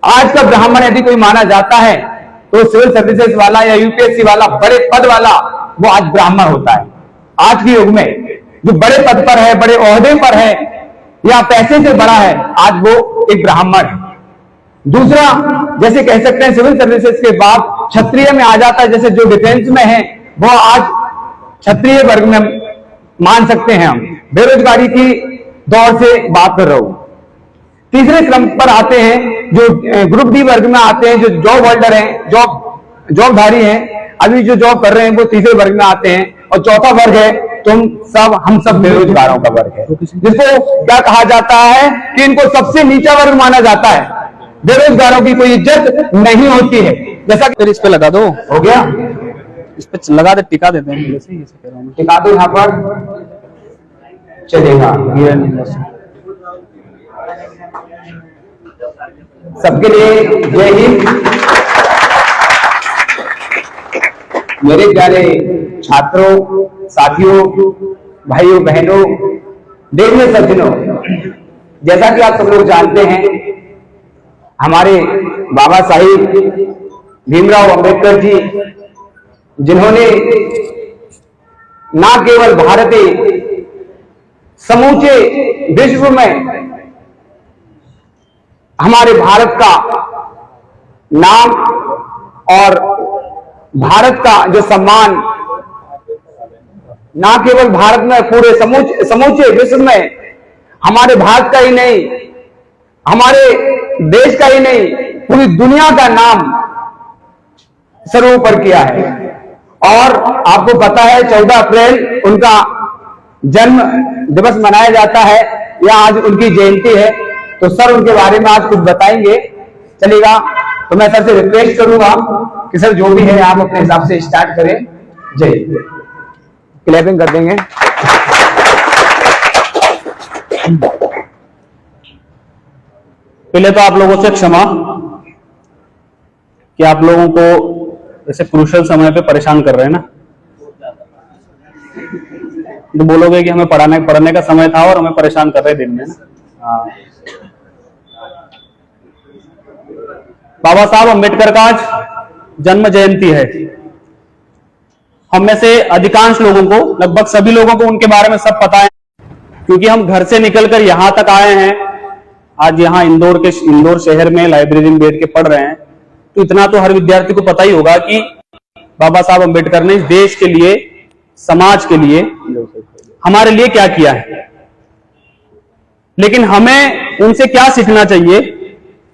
आज का ब्राह्मण यदि कोई माना जाता है तो सिविल सर्विसेज वाला या यूपीएससी वाला बड़े पद वाला वो आज ब्राह्मण होता है। आज के युग में जो बड़े पद पर है, बड़े ओहदे पर है या पैसे से बड़ा है, आज वो एक ब्राह्मण है। दूसरा, जैसे कह सकते हैं सिविल सर्विसेज के बाद क्षत्रिय में आ जाता है, जैसे जो डिफेंस में है वो आज क्षत्रिय वर्ग में मान सकते हैं हम। बेरोजगारी की दौर से बात कर रहा हूं। तीसरे क्रम पर आते हैं जो ग्रुप डी वर्ग में आते हैं, जो जॉब होल्डर हैं, जॉबधारी हैं, अभी जो जॉब कर रहे हैं वो तीसरे वर्ग में आते हैं। और चौथा वर्ग है हम सब बेरोजगारों का वर्ग है, जिसको क्या कहा जाता है कि इनको सबसे नीचा वर्ग माना जाता है। बेरोजगारों की कोई इज्जत नहीं होती है। जैसा कि इस पे लगा दो, हो गया, इस पे लगा दे, टिका देते हैं, टिका दो, यहाँ पर चलेगा। सबके लिए जय हिंद। मेरे प्यारे छात्रों, साथियों, भाइयों बहनों, देखने सज्जनों, जैसा कि आप सब लोग जानते हैं, हमारे बाबा साहिब भीमराव अंबेडकर जी, जिन्होंने ना केवल भारतीय समूचे विश्व में हमारे भारत का नाम और भारत का जो सम्मान ना केवल भारत में, पूरे समूचे विश्व में हमारे भारत का ही नहीं, हमारे देश का ही नहीं, पूरी दुनिया का नाम सर्वोपरि किया है। और आपको पता है 14 अप्रैल उनका जन्म दिवस मनाया जाता है या आज उनकी जयंती है। तो सर उनके बारे में आज कुछ बताएंगे, चलेगा? तो मैं सर से रिक्वेस्ट करूंगा कि सर जो भी है आप अपने हिसाब से स्टार्ट करें। जय, क्लैपिंग कर देंगे। पहले तो आप लोगों से क्षमा कि आप लोगों को ऐसे क्रूशल समय पे परेशान कर रहे हैं ना। तो बोलोगे कि हमें पढ़ने का समय था और हमें परेशान कर रहे दिन में ना। बाबा साहब अंबेडकर का आज जन्म जयंती है। हम में से अधिकांश लोगों को, लगभग सभी लोगों को उनके बारे में सब पता है, क्योंकि हम घर से निकलकर यहां तक आए हैं। आज यहाँ इंदौर शहर में लाइब्रेरी में बैठ के पढ़ रहे हैं। तो इतना तो हर विद्यार्थी को पता ही होगा कि बाबा साहब अंबेडकर ने इस देश के लिए, समाज के लिए, हमारे लिए क्या किया है। लेकिन हमें उनसे क्या सीखना चाहिए,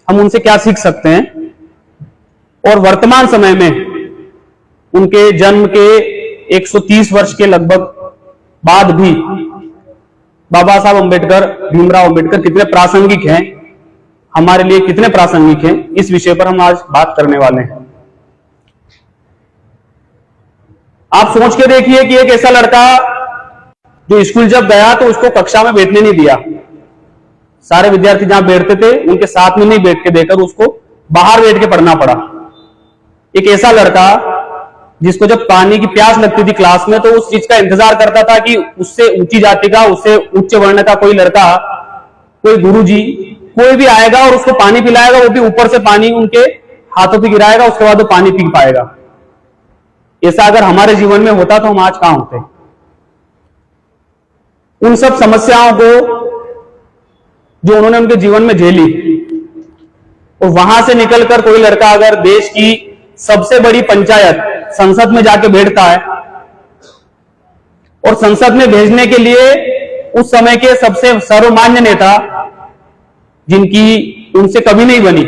हम उनसे क्या सीख सकते हैं, और वर्तमान समय में उनके जन्म के 130 वर्ष के लगभग बाद भी बाबा साहब अंबेडकर, भीमराव अंबेडकर कितने प्रासंगिक हैं, हमारे लिए कितने प्रासंगिक हैं, इस विषय पर हम आज बात करने वाले हैं। आप सोच के देखिए कि एक ऐसा लड़का जो स्कूल जब गया तो उसको कक्षा में बैठने नहीं दिया। सारे विद्यार्थी जहां बैठते थे उनके साथ में नहीं बैठ के देकर उसको बाहर बैठ के पढ़ना पड़ा। एक ऐसा लड़का जिसको जब पानी की प्यास लगती थी क्लास में तो उस चीज का इंतजार करता था कि उससे ऊंची जाति का, उससे उच्च वर्ण का कोई लड़का, कोई गुरुजी, कोई भी आएगा और उसको पानी पिलाएगा, वो भी ऊपर से पानी उनके हाथों पे गिराएगा, उसके बाद वो पानी पी पाएगा। ऐसा अगर हमारे जीवन में होता तो हम आज कहां होते। उन सब समस्याओं को जो उन्होंने उनके जीवन में झेली, और वहां से निकलकर कोई लड़का अगर देश की सबसे बड़ी पंचायत संसद में जाके बैठता है, और संसद में भेजने के लिए उस समय के सबसे सर्वमान्य नेता, जिनकी उनसे कभी नहीं बनी,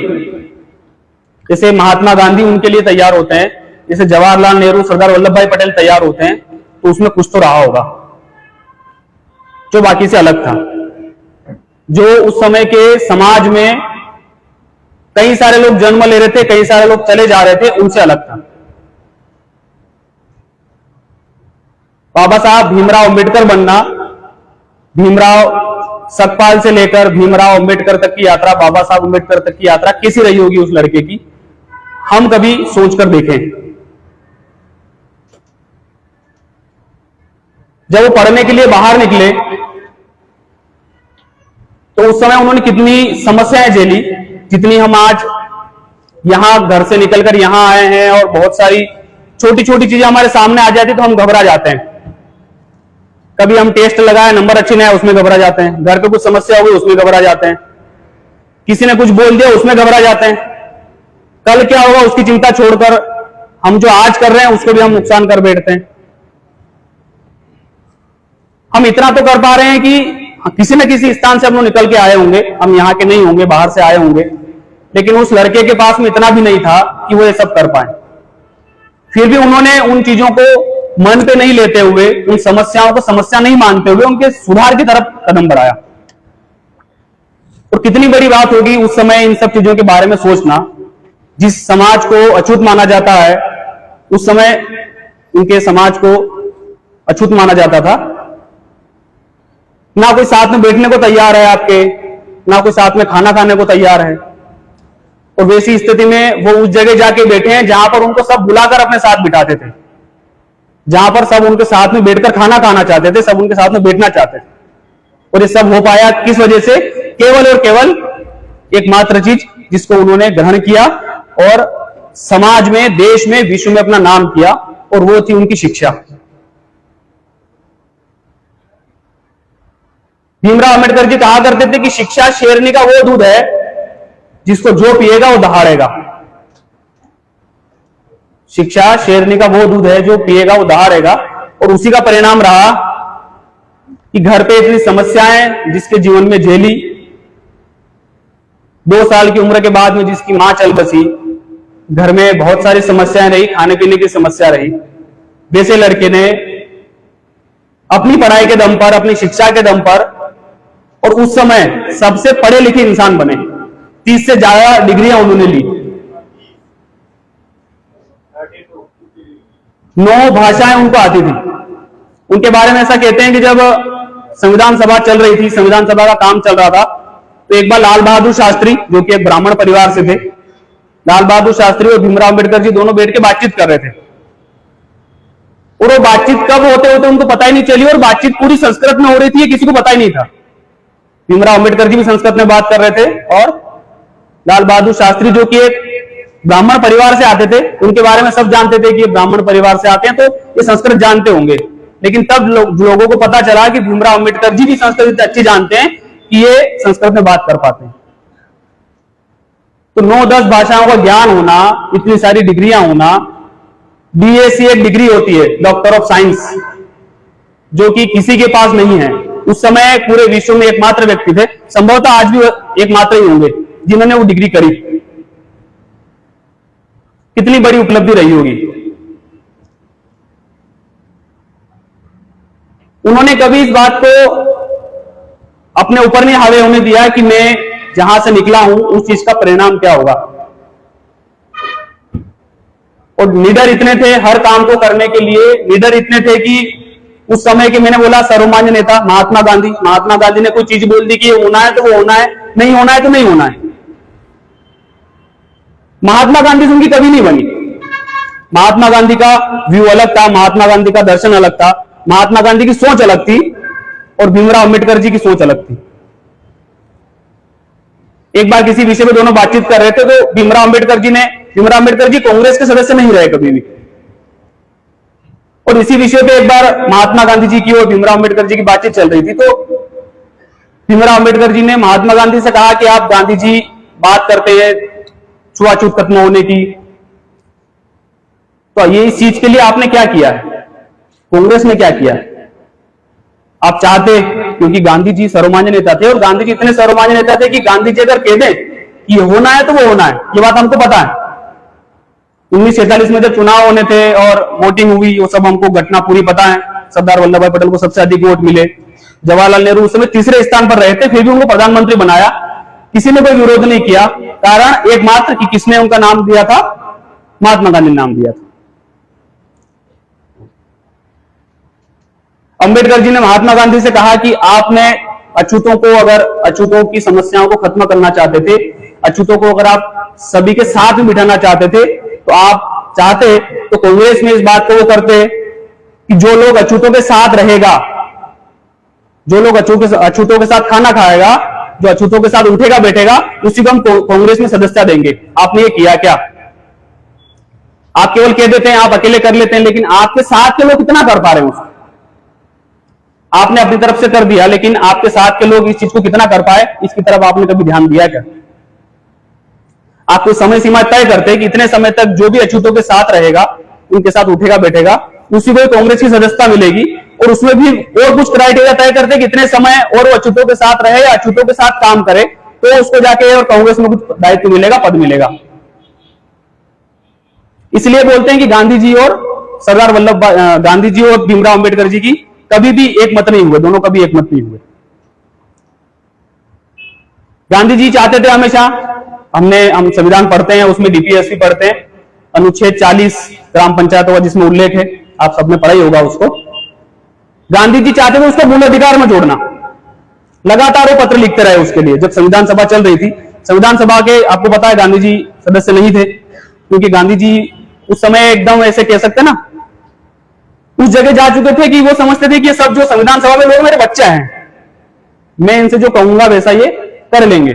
जैसे महात्मा गांधी उनके लिए तैयार होते हैं, जैसे जवाहरलाल नेहरू, सरदार वल्लभ भाई पटेल तैयार होते हैं, तो उसमें कुछ तो रहा होगा जो बाकी से अलग था। जो उस समय के समाज में कई सारे लोग जन्म ले रहे थे, कई सारे लोग चले जा रहे थे, उनसे अलग था। बाबा साहब भीमराव अंबेडकर बनना, भीमराव सकपाल से लेकर भीमराव अंबेडकर तक की यात्रा, बाबा साहब अंबेडकर तक की यात्रा कैसी रही होगी उस लड़के की, हम कभी सोचकर देखें। जब वो पढ़ने के लिए बाहर निकले तो उस समय उन्होंने कितनी समस्याएं झेली, जितनी हम आज यहां घर से निकलकर यहां आए हैं और बहुत सारी छोटी छोटी चीजें हमारे सामने आ जाती तो हम घबरा जाते हैं। कभी हम टेस्ट लगाए, नंबर अच्छे नहीं आए, उसमें घबरा जाते हैं। घर पे कुछ समस्या हो गई, उसमें घबरा जाते हैं। किसी ने कुछ बोल दिया, उसमें घबरा जाते हैं। कल क्या होगा उसकी चिंता छोड़कर हम जो आज कर रहे हैं उसको भी हम नुकसान कर बैठते हैं। हम इतना तो कर पा रहे हैं कि किसी न किसी स्थान से हम लोग निकल के आए होंगे, हम यहाँ के नहीं होंगे, बाहर से आए होंगे, लेकिन उस लड़के के पास में इतना भी नहीं था कि वो ये सब कर पाए। फिर भी उन्होंने उन चीजों को मन पे नहीं लेते हुए, उन समस्याओं को समस्या नहीं मानते हुए उनके सुधार की तरफ कदम बढ़ाया। और कितनी बड़ी बात होगी उस समय इन सब चीजों के बारे में सोचना। जिस समाज को अछूत माना जाता है, उस समय उनके समाज को अछूत माना जाता था। ना कोई साथ में बैठने को तैयार है आपके, ना कोई साथ में खाना खाने को तैयार है। और वैसी स्थिति में वो उस जगह जाके बैठे हैं जहां पर उनको सब बुलाकर अपने साथ बिठाते थे, जहां पर सब उनके साथ में बैठकर खाना खाना चाहते थे, सब उनके साथ में बैठना चाहते थे। और ये सब हो पाया किस वजह से? केवल और केवल एकमात्र चीज जिसको उन्होंने ग्रहण किया और समाज में, देश में, विश्व में अपना नाम किया, और वो थी उनकी शिक्षा। भीमराव अंबेडकर जी कहा करते थे कि शिक्षा शेरनी का वो दूध है जिसको जो पिएगा वो दहाड़ेगा। शिक्षा शेरनी का वो दूध है जो पिएगा वो दहाड़ेगा। और उसी का परिणाम रहा कि घर पे इतनी समस्याएं जिसके जीवन में झेली, 2 साल की उम्र के बाद में जिसकी मां चल बसी, घर में बहुत सारी समस्याएं रही, खाने पीने की समस्या रही। वैसे लड़के ने अपनी पढ़ाई के दम पर, अपनी शिक्षा के दम पर, और उस समय सबसे पढ़े लिखे इंसान बने। 30 से ज्यादा डिग्रियां उन्होंने ली, 9 भाषाएं उनको आती थी। उनके बारे में ऐसा कहते हैं कि जब संविधान सभा चल रही थी, संविधान सभा का काम चल रहा था, तो एक बार लाल बहादुर शास्त्री, जो कि एक ब्राह्मण परिवार से थे, लाल बहादुर शास्त्री और भीमराव अंबेडकर जी दोनों बैठ के बातचीत कर रहे थे। और वो बातचीत कब होते होते उनको पता ही नहीं चली, और बातचीत पूरी संस्कृत में हो रही थी, ये किसी को पता ही नहीं था। भीमराव अंबेडकर जी भी संस्कृत में बात कर रहे थे, और लाल बहादुर शास्त्री जो कि एक ब्राह्मण परिवार से आते थे, उनके बारे में सब जानते थे कि ये ब्राह्मण परिवार से आते हैं तो ये संस्कृत जानते होंगे। लेकिन तब लोगों को पता चला कि भीमराव अंबेडकर जी भी संस्कृत अच्छी जानते हैं कि ये संस्कृत में बात कर पाते हैं। तो 9-10 भाषाओं का ज्ञान होना, इतनी सारी डिग्रियां होना, BSc एक डिग्री होती है, डॉक्टर ऑफ साइंस, जो कि किसी के पास नहीं है। उस समय पूरे विश्व में एकमात्र व्यक्ति थे, संभवतः आज भी एकमात्र ही होंगे जिन्होंने वो डिग्री करी। कितनी बड़ी उपलब्धि रही होगी। उन्होंने कभी इस बात को अपने ऊपर नहीं हावी होने दिया कि मैं जहां से निकला हूं उस चीज का परिणाम क्या होगा। और निडर इतने थे हर काम को करने के लिए, निडर इतने थे कि उस समय के, मैंने बोला सर्वमान्य नेता महात्मा गांधी, महात्मा गांधी ने कोई चीज बोल दी कि होना है तो वो होना है, नहीं होना है तो नहीं होना है। महात्मा गांधी से उनकी कभी नहीं बनी। महात्मा गांधी का व्यू अलग था, महात्मा गांधी का दर्शन अलग था, महात्मा गांधी की सोच अलग थी, और भीमराव अंबेडकर जी की सोच अलग थी। एक बार किसी विषय में दोनों बातचीत कर रहे थे तो भीमराव अंबेडकर जी कांग्रेस के सदस्य नहीं रहे कभी भी, और इसी विषय पे एक बार महात्मा गांधी जी की और भीमराव अंबेडकर जी की बातचीत चल रही थी। तो भीमराव अंबेडकर जी ने महात्मा गांधी से कहा कि आप गांधी जी बात करते हैं छुआछूत खत्म होने की, तो ये इस चीज के लिए आपने क्या किया है, कांग्रेस ने क्या किया? आप चाहते, क्योंकि गांधी जी सर्वमान्य नेता थे, और गांधी जी इतने सर्वमान्य नेता थे कि गांधी जी अगर कह दें कि ये होना है तो वो होना है, ये बात हमको पता है। 1946 में जब चुनाव होने थे और वोटिंग हुई, वो सब हमको घटना पूरी पता है। सरदार वल्लभ भाई पटेल को सबसे अधिक वोट मिले, जवाहरलाल नेहरू उस समय तीसरे स्थान पर रहे थे, फिर भी उनको प्रधानमंत्री बनाया, किसी ने कोई विरोध नहीं किया। कारण एकमात्र कि किसने उनका नाम दिया था, महात्मा गांधी ने नाम दिया था। अंबेडकर जी ने महात्मा गांधी से कहा कि आपने अछूतों को, अगर अछूतों की समस्याओं को खत्म करना चाहते थे, अछूतों को अगर आप सभी के साथ में बिठाना चाहते थे, तो आप चाहते तो कांग्रेस में इस बात को वो करते कि जो लोग अछूतों के साथ रहेगा, जो लोग अछूतों के साथ खाना खाएगा, जो अछूतों के साथ उठेगा बैठेगा उसी को हम कांग्रेस में सदस्यता देंगे। आपने ये किया क्या? आप केवल कह देते हैं, आप अकेले कर लेते हैं, लेकिन आपके साथ के लोग कितना कर पा रहे हैं उसको? आपने अपनी तरफ से कर दिया, लेकिन आपके साथ के लोग इस चीज को कितना कर पाए, इसकी तरफ आपने कभी ध्यान दिया क्या? आप कोई समय सीमा तय करते हैं कि इतने समय तक जो भी अछूतों के साथ रहेगा, उनके साथ उठेगा बैठेगा, उसी को कांग्रेस की सदस्यता मिलेगी, और उसमें भी और कुछ क्राइटेरिया तय करते हैं कि इतने समय और वो अछूतों के साथ रहे या अछूतों के साथ काम करे तो उसको जाके और कांग्रेस में कुछ दायित्व मिलेगा, पद मिलेगा। इसलिए बोलते हैं कि गांधी जी और सरदार वल्लभ गांधी जी और भीमराव अंबेडकर जी की कभी भी एक मत नहीं हुए, दोनों कभी एक मत नहीं हुए। गांधी जी चाहते थे हमेशा, हम संविधान पढ़ते हैं, उसमें डीपीएससी पढ़ते हैं, अनुच्छेद 40 ग्राम पंचायतों का जिसमें उल्लेख है, आप सबने पढ़ा ही होगा उसको। गांधी जी चाहते थे उसको मूल अधिकार में जोड़ना, लगातार वो पत्र लिखते रहे उसके लिए। जब संविधान सभा चल रही थी, संविधान सभा के आपको पता है गांधी जी सदस्य नहीं थे, क्योंकि गांधी जी उस समय एकदम ऐसे कह सकते ना, उस जगह जा चुके थे कि वो समझते थे कि ये सब जो संविधान सभा में लोग मेरे बच्चे हैं, मैं इनसे जो कहूंगा वैसा ये कर लेंगे।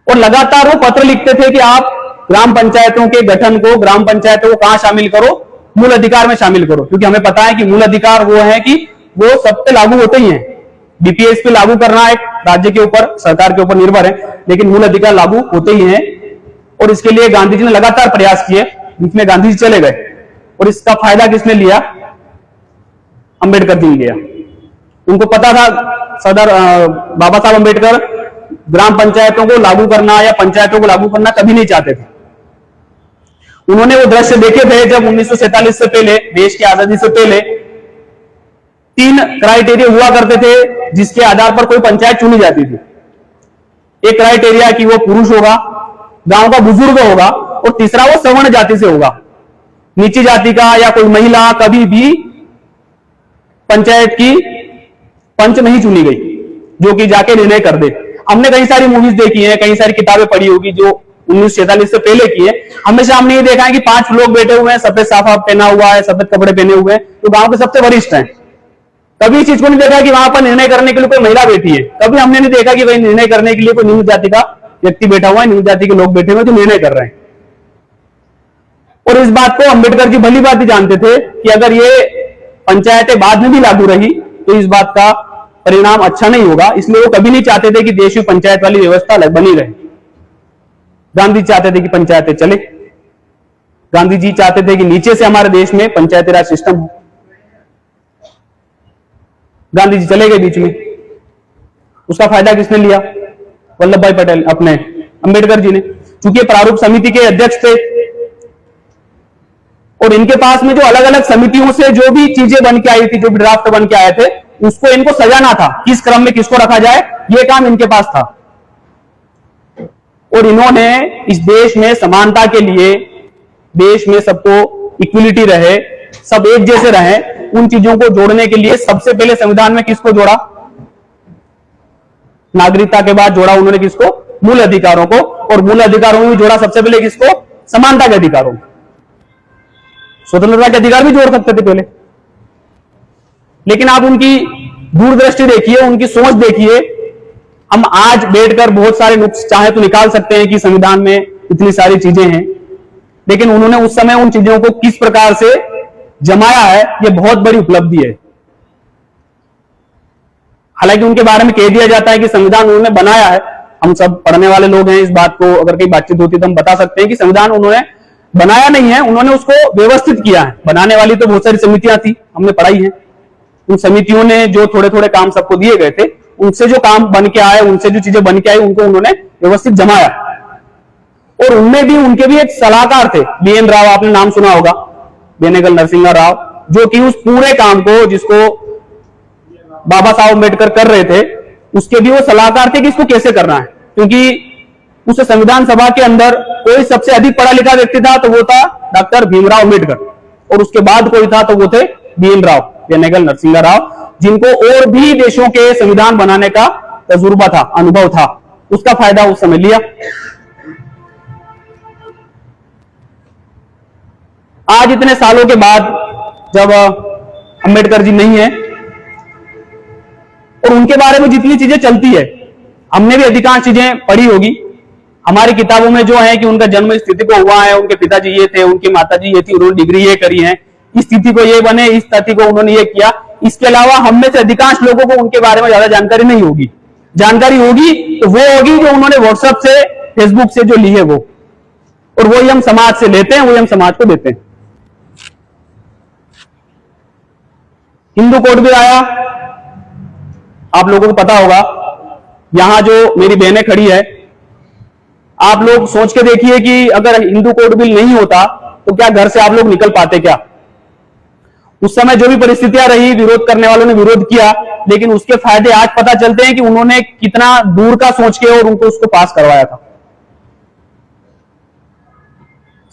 और लगातार वो पत्र लिखते थे कि आप ग्राम पंचायतों के गठन को, ग्राम पंचायतों को कहां शामिल करो, मूल अधिकार में शामिल करो, क्योंकि हमें पता है कि मूल अधिकार वो है कि वो सब पे लागू होते ही हैं। डीपीएस पे लागू करना एक राज्य के ऊपर, सरकार के ऊपर निर्भर है, लेकिन मूल अधिकार लागू होते ही हैं। और इसके लिए गांधी जी ने लगातार प्रयास किए, बीच में गांधी जी चले गए, और इसका फायदा किसने लिया? अंबेडकर जी ने लिया। उनको पता था सरदार बाबा साहब अंबेडकर ग्राम पंचायतों को लागू करना या पंचायतों को लागू करना कभी नहीं चाहते थे। उन्होंने वो दृश्य देखे थे जब 1947 से पहले, देश की आजादी से पहले 3 क्राइटेरिया हुआ करते थे जिसके आधार पर कोई पंचायत चुनी जाती थी। एक क्राइटेरिया कि वो पुरुष होगा, गांव का बुजुर्ग होगा, और तीसरा वो सवर्ण जाति से होगा। नीची जाति का या कोई महिला कभी भी पंचायत की पंच नहीं चुनी गई, जो कि जाके निर्णय कर दे। हमने कई सारी मूवीज देखी है, कई सारी किताबें पढ़ी होगी जो 1947 से पहले की है। हमेशा हमने ये देखा है कि 5 लोग बैठे हुए हैं, सफेद साफा पहना हुआ है, सफेद कपड़े पहने हुए हैं, तो गांव के सबसे वरिष्ठ हैं। कभी इस चीज को नहीं देखा कि वहां पर निर्णय करने के लिए कोई महिला बैठी है। कभी हमने नहीं देखा कि वही निर्णय करने के लिए कोई निम्न जाति का व्यक्ति बैठा हुआ है, निम्न जाति के लोग बैठे हुए जो निर्णय कर रहे हैं। और इस बात को अंबेडकर जी भली बात ही जानते थे कि अगर ये पंचायतें बाद में भी लागू रही तो इस बात का परिणाम अच्छा नहीं होगा। इसलिए वो कभी नहीं चाहते थे कि देश में पंचायत वाली व्यवस्था बनी रहे। गांधी चाहते थे कि पंचायतें चले। गांधी जी चाहते थे कि नीचे से हमारे देश में पंचायती राज सिस्टम हो। गांधी जी चले गए बीच में। उसका फायदा किसने लिया? वल्लभ भाई पटेल, अपने अंबेडकर जी ने। चूंकि प्रारूप समिति के अध्यक्ष थे और इनके पास में जो अलग अलग समितियों से जो भी चीजें बन के आई थी, जो भी ड्राफ्ट बन के आए थे, उसको इनको सजाना था, किस क्रम में किसको रखा जाए, ये काम इनके पास था। और इन्होंने इस देश में समानता के लिए, देश में सबको इक्वलिटी रहे, सब एक जैसे रहे, उन चीजों को जोड़ने के लिए सबसे पहले संविधान में किसको जोड़ा? नागरिकता के बाद जोड़ा उन्होंने किसको? मूल अधिकारों को। और मूल अधिकारों में भी जोड़ा सबसे पहले किसको? समानता के अधिकारों को। स्वतंत्रता के अधिकार भी जोड़ सकते थे पहले, लेकिन आप उनकी दूरदृष्टि देखिए, उनकी सोच देखिए। हम आज बैठकर बहुत सारे नुक्स चाहे तो निकाल सकते हैं कि संविधान में इतनी सारी चीजें हैं, लेकिन उन्होंने उस समय उन चीजों को किस प्रकार से जमाया है, यह बहुत बड़ी उपलब्धि है। हालांकि उनके बारे में कह दिया जाता है कि संविधान उन्होंने बनाया है। हम सब पढ़ने वाले लोग हैं, इस बात को अगर कहीं बातचीत होती तो हम बता सकते हैं कि संविधान उन्होंने बनाया नहीं है, उन्होंने उसको व्यवस्थित किया है। बनाने वाली तो बहुत सारी समितियां थी, हमने पढ़ाई है। उन समितियों ने जो थोड़े थोड़े काम सबको दिए गए थे, उनसे जो काम बन के आए, उनसे जो चीजें बन के आई, उनको उन्होंने व्यवस्थित जमाया। और उनमें भी उनके भी एक सलाहकार थे, BN राव, आपने नाम सुना होगा, बेनेगल नरसिंह राव, जो कि उस पूरे काम को जिसको बाबा साहब अम्बेडकर कर रहे थे, उसके भी वो सलाहकार थे कि इसको कैसे करना है। क्योंकि उस संविधान सभा के अंदर कोई सबसे अधिक पढ़ा लिखा व्यक्ति था तो वो था डॉक्टर भीमराव अम्बेडकर, और उसके बाद कोई था तो वो थे BN राव, बेनेगल नरसिंह राव, जिनको और भी देशों के संविधान बनाने का तजुर्बा था, अनुभव था। उसका फायदा उस समय लिया। आज इतने सालों के बाद जब अंबेडकर जी नहीं है, और उनके बारे में जितनी चीजें चलती है, हमने भी अधिकांश चीजें पढ़ी होगी हमारी किताबों में, जो है कि उनका जन्म इस स्थिति को हुआ है, उनके पिताजी ये थे, उनकी माताजी ये थी, उन्होंने डिग्री ये करी है, इस स्थिति को ये बने, इस स्थिति को उन्होंने ये किया। इसके अलावा हम में से अधिकांश लोगों को उनके बारे में ज्यादा जानकारी नहीं होगी। जानकारी होगी तो वो होगी जो उन्होंने व्हाट्सएप से, फेसबुक से जो ली है वो, और वही हम समाज से लेते हैं, वही हम समाज को देते हैं। हिंदू कोड भी आया, आप लोगों को पता होगा। यहां जो मेरी बहनें खड़ी है, आप लोग सोच के देखिए कि अगर हिंदू कोड बिल नहीं होता तो क्या घर से आप लोग निकल पाते क्या? उस समय जो भी परिस्थितियां रही, विरोध करने वालों ने विरोध किया, लेकिन उसके फायदे आज पता चलते हैं कि उन्होंने कितना दूर का सोच के और उनको उसको पास करवाया था।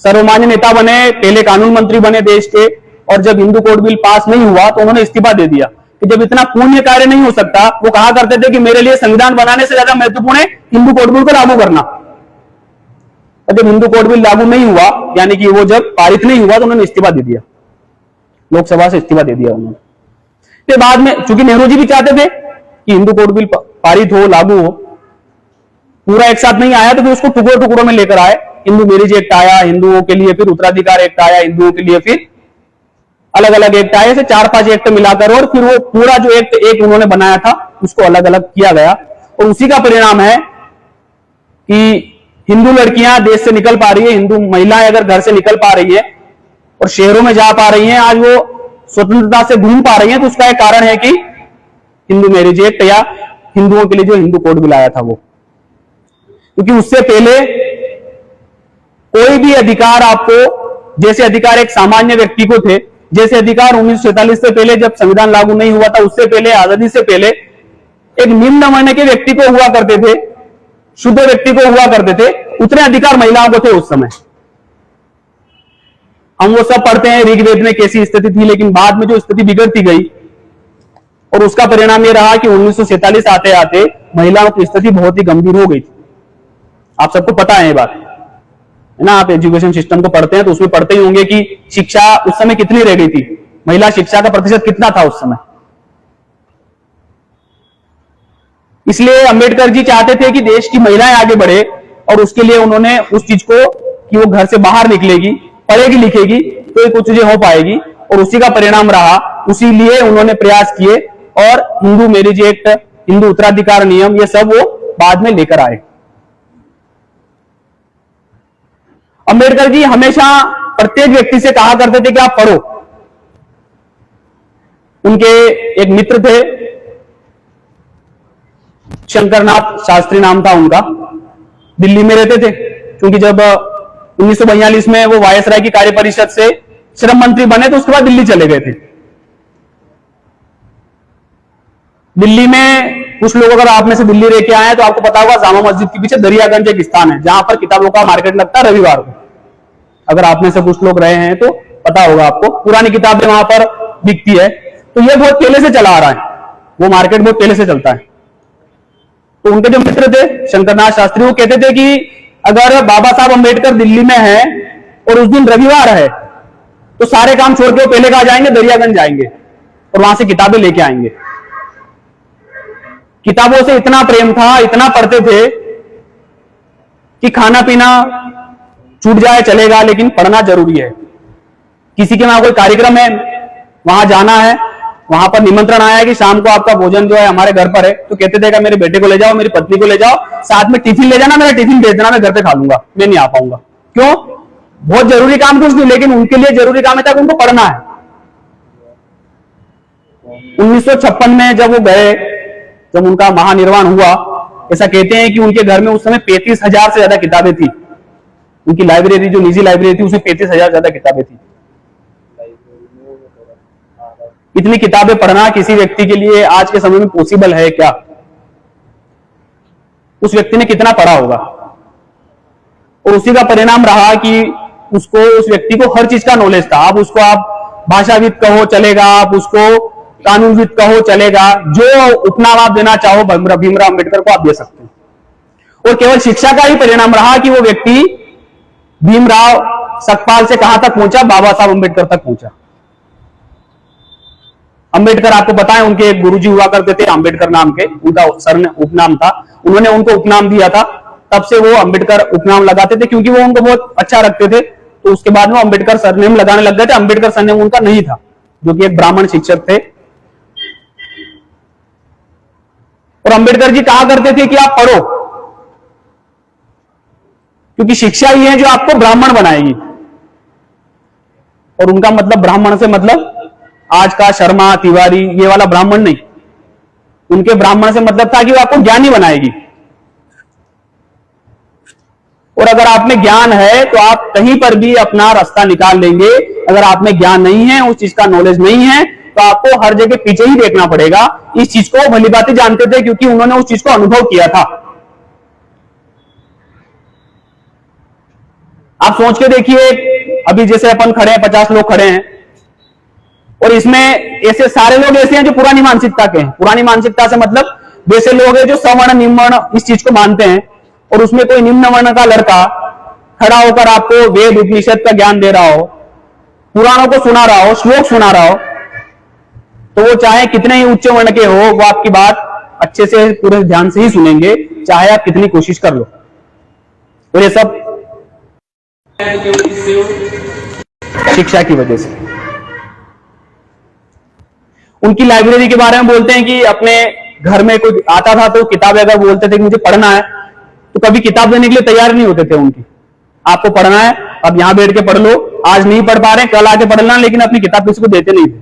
सर्वमान्य नेता बने, पहले कानून मंत्री बने देश के, और जब हिंदू कोड बिल पास नहीं हुआ तो उन्होंने इस्तीफा दे दिया कि जब इतना पुण्य कार्य नहीं हो सकता, वो कहा करते थे कि मेरे लिए संविधान बनाने से ज्यादा महत्वपूर्ण है हिंदू कोड बिल को लागू करना। और जब हिंदू कोड बिल लागू नहीं हुआ, यानी कि वो जब पारित नहीं हुआ, तो उन्होंने इस्तीफा दे दिया, लोकसभा से इस्तीफा दे दिया उन्होंने। फिर बाद में चूंकि नेहरू जी भी चाहते थे कि हिंदू कोड बिल पारित हो, लागू हो, पूरा एक साथ नहीं आया तो फिर उसको टुकड़ों टुकड़ों में लेकर आए। हिंदू मैरिज एक्ट आया हिंदुओं के लिए, फिर उत्तराधिकार एक्ट आया हिंदुओं के लिए, फिर अलग अलग एक्ट आए, से 4-5 एक्ट मिलाकर, और फिर वो पूरा जो एक्ट एक उन्होंने बनाया था उसको अलग अलग किया गया। और उसी का परिणाम है कि हिंदू लड़कियां देश से निकल पा रही है, हिंदू महिलाएं अगर घर से निकल पा रही है और शहरों में जा पा रही हैं, आज वो स्वतंत्रता से घूम पा रही हैं, तो उसका एक कारण है कि हिंदू मैरिज एक्ट या हिंदुओं के लिए जो हिंदू कोड बिल आया था वो। क्योंकि उससे पहले कोई भी अधिकार आपको, जैसे अधिकार एक सामान्य व्यक्ति को थे, जैसे अधिकार 1947 से पहले जब संविधान लागू नहीं हुआ था, उससे पहले, आजादी से पहले एक निम्न वर्ग के व्यक्ति को हुआ करते थे, शुद्ध व्यक्ति को हुआ करते थे, उतने अधिकार महिलाओं को थे उस समय। हम वो सब पढ़ते हैं ऋग्वेद में कैसी स्थिति थी, लेकिन बाद में जो स्थिति बिगड़ती गई, और उसका परिणाम ये रहा कि 1947 आते आते महिलाओं की स्थिति बहुत ही गंभीर हो गई थी। आप सबको पता है ये बात, है ना? आप एजुकेशन सिस्टम को पढ़ते हैं तो उसमें पढ़ते ही होंगे कि शिक्षा उस समय कितनी रह गई थी, महिला शिक्षा का प्रतिशत कितना था उस समय। इसलिए अंबेडकर जी चाहते थे कि देश की महिलाएं आगे बढ़े, और उसके लिए उन्होंने उस चीज को कि वो घर से बाहर निकलेगी, पढ़ेगी लिखेगी तो कुछ चीजें हो पाएगी, और उसी का परिणाम रहा। उसी लिए उन्होंने प्रयास किए और हिंदू मैरिज एक्ट, हिंदू उत्तराधिकार नियम, ये सब वो बाद में लेकर आए। अंबेडकर जी हमेशा प्रत्येक व्यक्ति से कहा करते थे कि आप पढ़ो। उनके एक मित्र थे, शंकरनाथ शास्त्री नाम था उनका, दिल्ली में रहते थे। क्योंकि जब 1942 में वो वायसराय की कार्य परिषद से श्रम मंत्री बने तो उसके बाद दिल्ली चले गए थे। दिल्ली में कुछ लोग, अगर आप में से दिल्ली रह के आए तो आपको पता होगा, जामा मस्जिद के पीछे दरियागंज एक स्थान है जहां पर किताबों का मार्केट लगता है रविवार को। अगर आप में से कुछ लोग रहे हैं तो पता होगा आपको, पुरानी किताबें वहां पर बिकती है। तो ये बहुत पहले से चला आ रहा है, वो मार्केट बहुत पहले से चलता है। तो उनके जो मित्र थे शंकरनाथ शास्त्री, वो कहते थे कि अगर बाबा साहब अंबेडकर दिल्ली में है और उस दिन रविवार है तो सारे काम छोड़ के वो पहले कहां जाएंगे, दरियागंज जाएंगे और वहां से किताबें लेके आएंगे। किताबों से इतना प्रेम था, इतना पढ़ते थे कि खाना पीना छूट जाए चलेगा, लेकिन पढ़ना जरूरी है। किसी के वहां कोई कार्यक्रम है, वहां जाना है, वहां पर निमंत्रण आया है कि शाम को आपका भोजन जो है हमारे घर पर है, तो कहते थे कि मेरे बेटे को ले जाओ, मेरी पत्नी को ले जाओ, साथ में टिफिन ले जाना, मेरा टिफिन भेज देना, मैं घर पे खा लूंगा, मैं नहीं आ पाऊंगा। क्यों? बहुत जरूरी काम कुछ नहीं, लेकिन उनके लिए जरूरी काम था कि उनको पढ़ना है। 1956 में जब वो गए, जब उनका महानिर्वाण हुआ, ऐसा कहते हैं कि उनके घर में उस समय 35,000 से ज्यादा किताबें थी। उनकी लाइब्रेरी, जो निजी लाइब्रेरी थी, उसमें 35,000 ज्यादा किताबें थी। इतनी किताबें पढ़ना किसी व्यक्ति के लिए आज के समय में पॉसिबल है क्या? उस व्यक्ति ने कितना पढ़ा होगा, और उसी का परिणाम रहा कि उसको, उस व्यक्ति को हर चीज का नॉलेज था। आप उसको, आप भाषाविद कहो चलेगा, आप उसको कानूनविद कहो चलेगा, जो उपनाम आप देना चाहो भीमराव अंबेडकर को आप दे सकते हैं। और केवल शिक्षा का ही परिणाम रहा कि वो व्यक्ति भीमराव सकपाल से कहां तक पहुंचा, बाबा साहब अंबेडकर तक पहुंचा। अंबेडकर आपको पता है उनके एक गुरुजी हुआ करते थे अंबेडकर नाम के, उनका उपनाम था, उन्होंने उनको उपनाम दिया था, तब से वो अंबेडकर उपनाम लगाते थे क्योंकि वो उनको बहुत अच्छा रखते थे। तो उसके बाद में अंबेडकर सरनेम लगाने लग गए थे। अंबेडकर सरनेम उनका नहीं था, जो कि एक ब्राह्मण शिक्षक थे। और अंबेडकर जी कहा करते थे कि आप पढ़ो, क्योंकि शिक्षा ही है जो आपको ब्राह्मण बनाएगी। और उनका मतलब ब्राह्मण से मतलब आज का शर्मा तिवारी ये वाला ब्राह्मण नहीं, उनके ब्राह्मण से मतलब था कि वो आपको ज्ञानी बनाएगी। और अगर आप में ज्ञान है तो आप कहीं पर भी अपना रास्ता निकाल लेंगे। अगर आप में ज्ञान नहीं है, उस चीज का नॉलेज नहीं है, तो आपको हर जगह पीछे ही देखना पड़ेगा। इस चीज को भली बातें जानते थे क्योंकि उन्होंने उस चीज को अनुभव किया था। आप सोच के देखिए, अभी जैसे अपन खड़े हैं, 50 लोग खड़े हैं, और इसमें ऐसे सारे लोग ऐसे हैं जो पुरानी मानसिकता के हैं। पुरानी मानसिकता से मतलब वैसे लोग हैं जो सवर्ण निम्न इस चीज को मानते हैं, और उसमें कोई निम्न वर्ण का लड़का खड़ा होकर आपको वेद उपनिषद का ज्ञान दे रहा हो, पुराणों को सुना रहा हो, श्लोक सुना रहा हो, तो वो चाहे कितने ही उच्च वर्ण के हो, वो आपकी बात अच्छे से पूरे ध्यान से ही सुनेंगे, चाहे आप कितनी कोशिश कर लो। और ये सब शिक्षा की वजह से। उनकी लाइब्रेरी के बारे में बोलते हैं कि अपने घर में कोई आता था तो किताबें अगर बोलते थे कि मुझे पढ़ना है, तो कभी किताब देने के लिए तैयार नहीं होते थे उनकी। आपको पढ़ना है, अब यहां बैठ के पढ़ लो, आज नहीं पढ़ पा रहे कल आके पढ़ना, लेकिन अपनी किताब किसी को देते नहीं थे।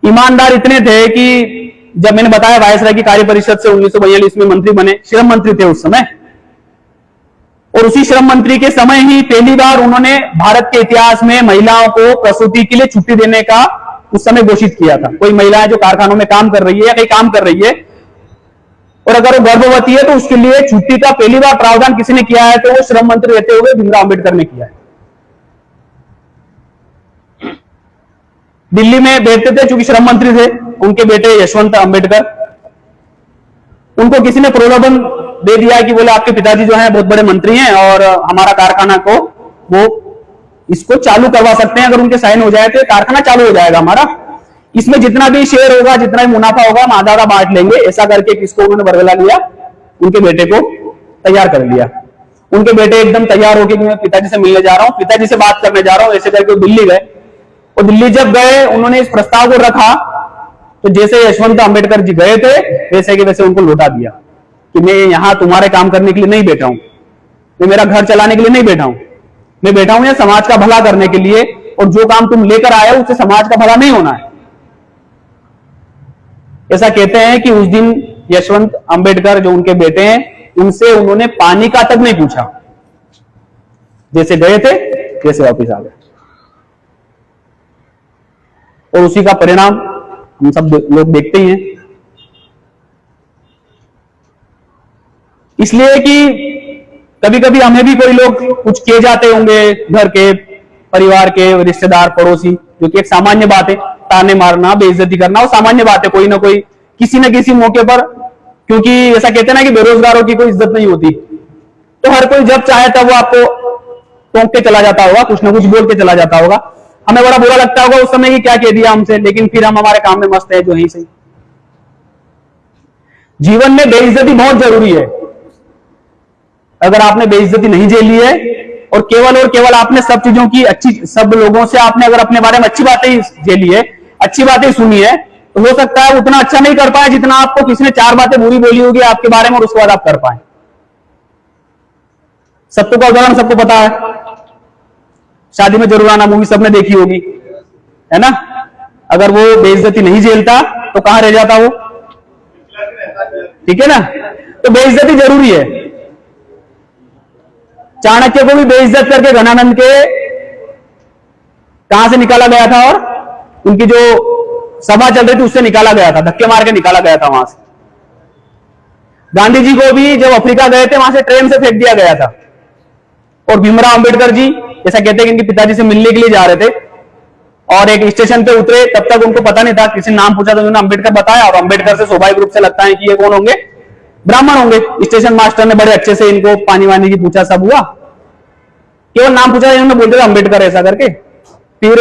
ईमानदार इतने थे कि जब मैंने बताया वायसराय की कार्य परिषद से 1942 में मंत्री बने, श्रम मंत्री थे उस समय, और उसी श्रम मंत्री के समय ही पहली बार उन्होंने भारत के इतिहास में महिलाओं को प्रसूति के लिए छुट्टी देने का उस समय घोषित किया था। कोई महिला जो कारखानों में काम कर रही है या कहीं काम कर रही है, और अगर वो गर्भवती है, तो उसके लिए छुट्टी का पहली बार प्रावधान किसी ने किया है, तो वो श्रम मंत्री रहते हुए भीमराव अंबेडकर ने किया है। दिल्ली में बैठते थे, चूंकि श्रम मंत्री थे, उनके बेटे यशवंत अंबेडकर, उनको किसी ने प्रलोभन दे दिया कि बोले आपके पिताजी जो हैं बहुत बड़े मंत्री हैं और हमारा कारखाना को वो इसको चालू करवा सकते हैं, अगर उनके साइन हो जाए तो कारखाना चालू हो जाएगा हमारा, इसमें जितना भी शेयर होगा, जितना भी मुनाफा होगा, हम आधा आधा बांट लेंगे। ऐसा करके किसको उन्होंने बरगला लिया, उनके बेटे को तैयार कर लिया। उनके बेटे एकदम तैयार होकर कि मैं पिताजी से मिलने जा रहा हूं, पिताजी से बात करने जा रहा हूं, ऐसे करके दिल्ली गए। और दिल्ली जब गए, उन्होंने इस प्रस्ताव को रखा, तो जैसे यशवंत अंबेडकर जी गए थे, वैसे कि वैसे उनको लौटा दिया कि मैं यहां तुम्हारे काम करने के लिए नहीं बैठा हूं, मैं मेरा घर चलाने के लिए नहीं बैठा हूं, मैं बैठा हूं यहां समाज का भला करने के लिए, और जो काम तुम लेकर आए उससे समाज का भला नहीं होना है। ऐसा कहते हैं कि उस दिन यशवंत अंबेडकर जो उनके बेटे हैं, उनसे उन्होंने पानी का तक नहीं पूछा, जैसे गए थे वैसे वापस आ गए। और उसी का परिणाम हम सब लोग देखते ही हैं। इसलिए कि कभी कभी हमें भी कोई लोग कुछ किए जाते होंगे, घर के, परिवार के, रिश्तेदार, पड़ोसी, जो कि एक सामान्य बात है, ताने मारना, बेइज्जती करना, वो सामान्य बात है कोई ना कोई किसी न किसी मौके पर। क्योंकि ऐसा कहते हैं ना कि बेरोजगारों की कोई इज्जत नहीं होती, तो हर कोई जब चाहे तब वो आपको टोंक के चला जाता होगा, कुछ ना कुछ बोल के चला जाता होगा। हमें बड़ा बुरा लगता होगा उस समय कि क्या कह दिया हमसे, लेकिन फिर हम हमारे काम में मस्त है जो ही सही। जीवन में बेइज्जती बहुत जरूरी है। अगर आपने बेइज्जती नहीं झेली है और केवल आपने सब चीजों की अच्छी, सब लोगों से आपने अगर अपने बारे में अच्छी बातें ही झेली है, अच्छी बातें सुनी है, तो हो सकता है उतना अच्छा नहीं कर पाए जितना आपको किसी ने 4 बातें बुरी बोली होगी आपके बारे में और उसके बाद आप कर पाए। सत्तू का उदाहरण सबको पता है, शादी में जरूर आना मूवी सबने देखी होगी, है ना। अगर वो बेइज्जती नहीं झेलता तो कहां रह जाता वो, ठीक है ना। तो बेइज्जती जरूरी है। चाणक्य को भी बेइज्जत करके घनानंद के कहां से निकाला गया था, और उनकी जो सभा चल रही थी उससे निकाला गया था, धक्के मार के निकाला गया था वहां से। गांधी जी को भी जब अफ्रीका गए थे वहां से ट्रेन से फेंक दिया गया था। और भीमराव अंबेडकर जी ऐसा कहते हैं कि इनके पिताजी से मिलने के लिए जा रहे थे और एक स्टेशन पे उतरे, तब तक उनको पता नहीं था, किसी ने नाम पूछा तो उन्होंने अंबेडकर बताया, और अंबेडकर से स्वाभाविक रूप से लगता है कि ये कौन होंगे, ब्राह्मण होंगे। स्टेशन मास्टर ने बड़े अच्छे से इनको पानी वानी की पूछा, सब हुआ, केवल नाम पूछा, इन्होंने बोल दिया अंबेडकर ऐसा करके। फिर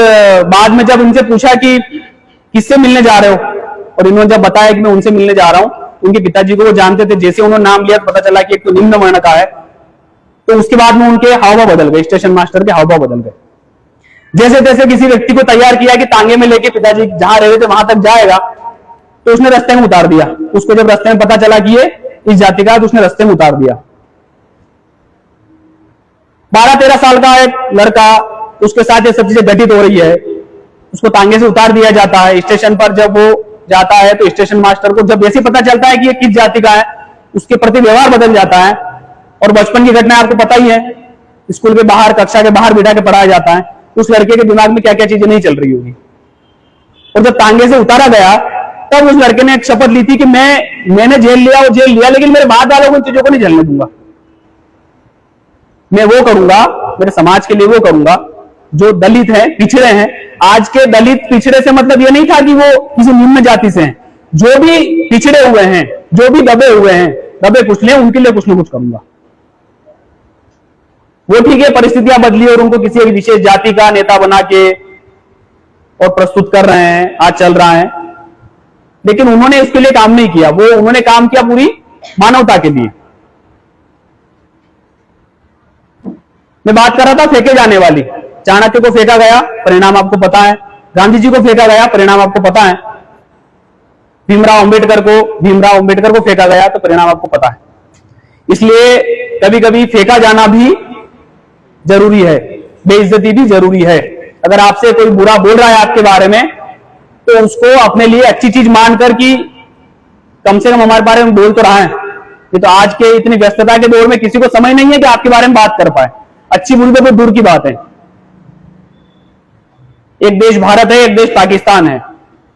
बाद में जब उनसे पूछा कि किससे मिलने जा रहे हो, और इन्होंने जब बताया कि मैं उनसे मिलने जा रहा हूं, उनके पिताजी को वो जानते थे, जैसे उन्होंने नाम लिया पता चला कि एक तो निम्न वर्ण का है, तो उसके बाद में उनके हावभाव बदल गए, स्टेशन मास्टर के हावभाव बदल गए। जैसे तैसे किसी व्यक्ति को तैयार किया कि तांगे में लेके पिताजी जहां रह रहे थे वहां तक जाएगा, तो उसने रास्ते में उतार दिया। उसको जब रास्ते में पता चला कि ये इस जाति का है, तो उसने रास्ते में उतार दिया। 12-13 साल का एक लड़का, उसके साथ ये सब चीजें घटित हो रही है, उसको तांगे से उतार दिया जाता है। स्टेशन पर जब वो जाता है तो स्टेशन मास्टर को जब ऐसे पता चलता है कि ये किस जाति का है, उसके प्रति व्यवहार बदल जाता है। और बचपन की घटना आपको पता ही है, स्कूल के बाहर, कक्षा के बाहर बिठा के पढ़ाया जाता है, उस लड़के के दिमाग में क्या क्या चीजें नहीं चल रही होगी। और जब तांगे से उतारा गया, तब उस लड़के ने एक शपथ ली थी कि मैंने जेल लिया, वो जेल लिया, लेकिन मेरे बाद वालों को इन चीजों को नहीं झेलने दूंगा। मैं वो करूंगा, मेरे समाज के लिए वो करूंगा जो दलित है, पिछड़े हैं। आज के दलित पिछड़े से मतलब ये नहीं था कि वो किसी निम्न जाति से हैं, जो भी पिछड़े हुए हैं, जो भी दबे हुए हैं, दबे कुचले, उनके लिए कुछ ना कुछ करूंगा। वो ठीक है, परिस्थितियां बदली और उनको किसी एक विशेष जाति का नेता बना के और प्रस्तुत कर रहे हैं, आज चल रहा है, लेकिन उन्होंने इसके लिए काम नहीं किया। वो उन्होंने काम किया पूरी मानवता के लिए। मैं बात कर रहा था फेंके जाने वाली, चाणक्य को फेंका गया, परिणाम आपको पता है। गांधी जी को फेंका गया, परिणाम आपको पता है। भीमराव अंबेडकर को फेंका गया, तो परिणाम आपको पता है। इसलिए कभी कभी फेंका जाना भी जरूरी है, बेइज्जती भी जरूरी है। अगर आपसे कोई बुरा बोल रहा है आपके बारे में, तो उसको अपने लिए अच्छी चीज मानकर कि कम से कम हमारे बारे में बोल तो रहा है। ये तो आज के इतनी व्यस्तता के दौर में किसी को समय नहीं है कि आपके बारे में बात कर पाए। अच्छी बुरी तो दूर की बात है। एक देश भारत है, एक देश पाकिस्तान है।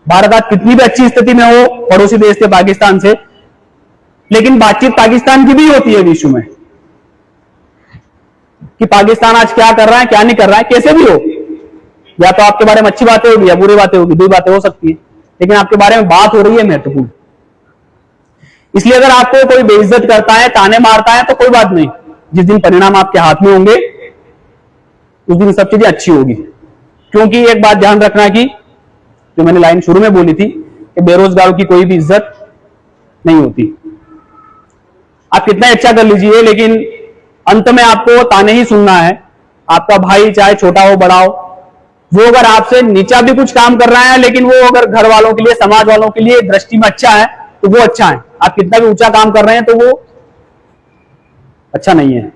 भारत आज कितनी भी अच्छी स्थिति में हो पड़ोसी देश से, पाकिस्तान से, लेकिन बातचीत पाकिस्तान की भी होती है विश्व में कि पाकिस्तान आज क्या कर रहा है, क्या नहीं कर रहा है, कैसे भी हो। या तो आपके बारे में अच्छी बातें होगी या बुरी बातें होगी, दो बातें हो सकती है, लेकिन आपके बारे में बात हो रही है महत्वपूर्ण। इसलिए अगर आपको कोई बेइज्जत करता है, ताने मारता है, तो कोई बात नहीं, जिस दिन परिणाम आपके हाथ में होंगे उस दिन सब चीजें अच्छी होगी। क्योंकि एक बात ध्यान रखना कि जो मैंने लाइन शुरू में बोली थी कि बेरोजगारों की कोई भी इज्जत नहीं होती। आप कितना अच्छा कर लीजिए, लेकिन अंत में आपको ताने ही सुनना है। आपका भाई चाहे छोटा हो बड़ा हो, वो अगर आपसे नीचा भी कुछ काम कर रहा है, लेकिन वो अगर घर वालों के लिए, समाज वालों के लिए दृष्टि में अच्छा है, तो वो अच्छा है। आप कितना भी ऊंचा काम कर रहे हैं तो वो अच्छा नहीं है।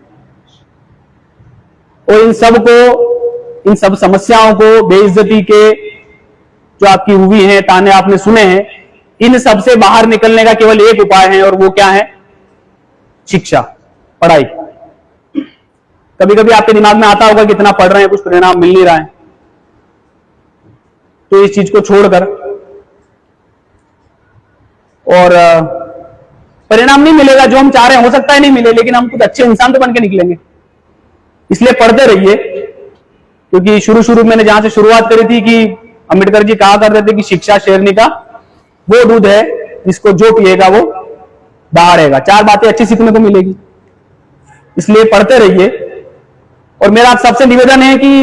और इन सब समस्याओं को, बेइज्जती के जो आपकी हुई है, ताने आपने सुने हैं, इन सब से बाहर निकलने का केवल एक उपाय है, और वो क्या है? शिक्षा, पढ़ाई। कभी कभी आपके दिमाग में आता होगा कि इतना पढ़ रहे हैं, कुछ परिणाम मिल नहीं रहा है, तो इस चीज को छोड़कर, और परिणाम नहीं मिलेगा जो हम चाह रहे हैं, हो सकता है नहीं मिले, लेकिन हम कुछ अच्छे इंसान तो बन के निकलेंगे। इसलिए पढ़ते रहिए, क्योंकि शुरू मैंने जहां से शुरुआत करी थी कि अंबेडकर जी कहा करते थे कि शिक्षा शेरनी का वो दूध है जिसको जो पिएगा वो दहाड़ेगा। 4 बातें अच्छी सीखने को मिलेगी, इसलिए पढ़ते रहिए। और मेरा आप सबसे निवेदन है कि